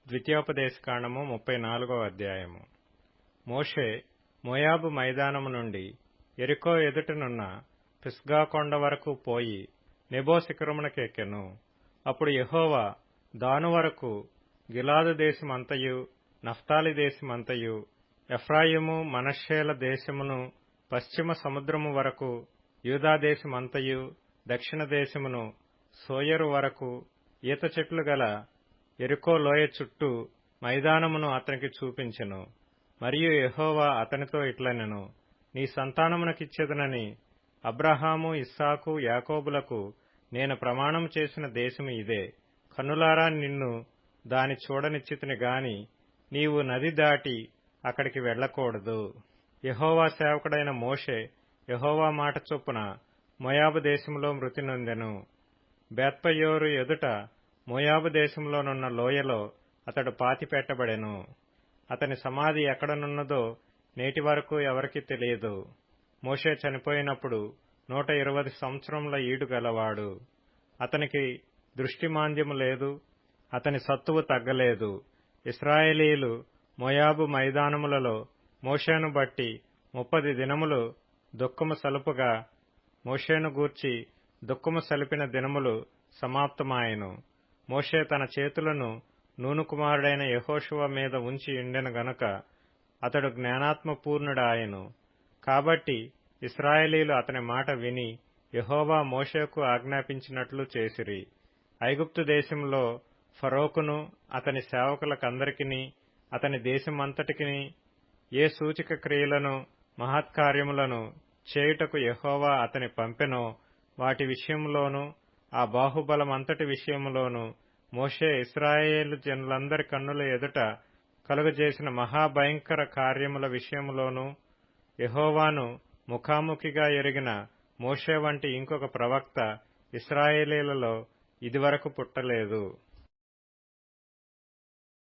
ద్వితీయోపదేశకాండము 34వ అధ్యాయము. మోషే మోయాబు మైదానము నుండి యెరికో ఎదుటనున్న పిస్గా కొండ వరకు పోయి నెబో శిఖరమునకెక్కెను. అప్పుడు యెహోవా దాను వరకు గిలాదు దేశమంతయు, నఫ్తాలి దేశమంతయు, ఎఫ్రాయిము మనష్షేల దేశమును, పశ్చిమ సముద్రము వరకు, యూదా దేశమంతయు, దక్షిణ దేశమును, సోయరు వరకు, ఈత చెట్లు గల యెరికో లోయ చుట్టూ మైదానమును అతనికి చూపించెను. మరియు యెహోవా అతనితో ఇట్లనెను, నీ సంతానమునకిచ్చెదనని అబ్రహాము, ఇస్సాకు, యాకోబులకు నేను ప్రమాణము చేసిన దేశము ఇదే. కన్నులారా నిన్ను దాని చూడనిచ్చితిని గాని నీవు నది దాటి అక్కడికి వెళ్లకూడదు. యెహోవా సేవకుడైన మోషే యెహోవా మాట చొప్పున మోయాబు దేశములో మృతి నొందెను. బేత్పయోరు ఎదుట మోయాబు దేశంలోనున్న లోయలో అతడు పాతిపెట్టబడెను. అతని సమాధి ఎక్కడనున్నదో నేటి వరకు ఎవరికీ తెలియదు. మోషే చనిపోయినప్పుడు 120 సంవత్సరముల ఈడు గలవాడు. అతనికి దృష్టిమాంద్యము లేదు, అతని సత్తువు తగ్గలేదు. ఇశ్రాయేలీయులు మోయాబు మైదానములలో మోషేను బట్టి 30 దినములు దుఃఖము సలుపగా మోషేను గూర్చి దుఃఖము సలిపిన దినములు సమాప్తమాయెను. మోషే తన చేతులను నూను కుమారుడైన యెహోషువ మీద ఉంచి ఉండెను గనుక అతడు జ్ఞానాత్మపూర్ణుడాయెను. కాబట్టి ఇశ్రాయేలీయులు అతని మాట విని యెహోవా మోషేకు ఆజ్ఞాపించినట్లు చేసిరి. ఐగుప్తు దేశంలో ఫరోకును అతని సేవకులకందరికిని అతని దేశమంతటికిని ఏ సూచక క్రియలను మహత్కార్యములను చేయుటకు యెహోవా అతని పంపెనో వాటి విషయంలోనూ ఆ బాహుబలమంతటి విషయములోనూ మోషే ఇశ్రాయేలు జనులందరి కన్నుల ఎదుట కలుగజేసిన మహాభయంకర కార్యముల విషయములోనూ యెహోవాను ముఖాముఖిగా ఎరిగిన మోషే వంటి ఇంకొక ప్రవక్త ఇశ్రాయేలీయులలో ఇదివరకు పుట్టలేదు.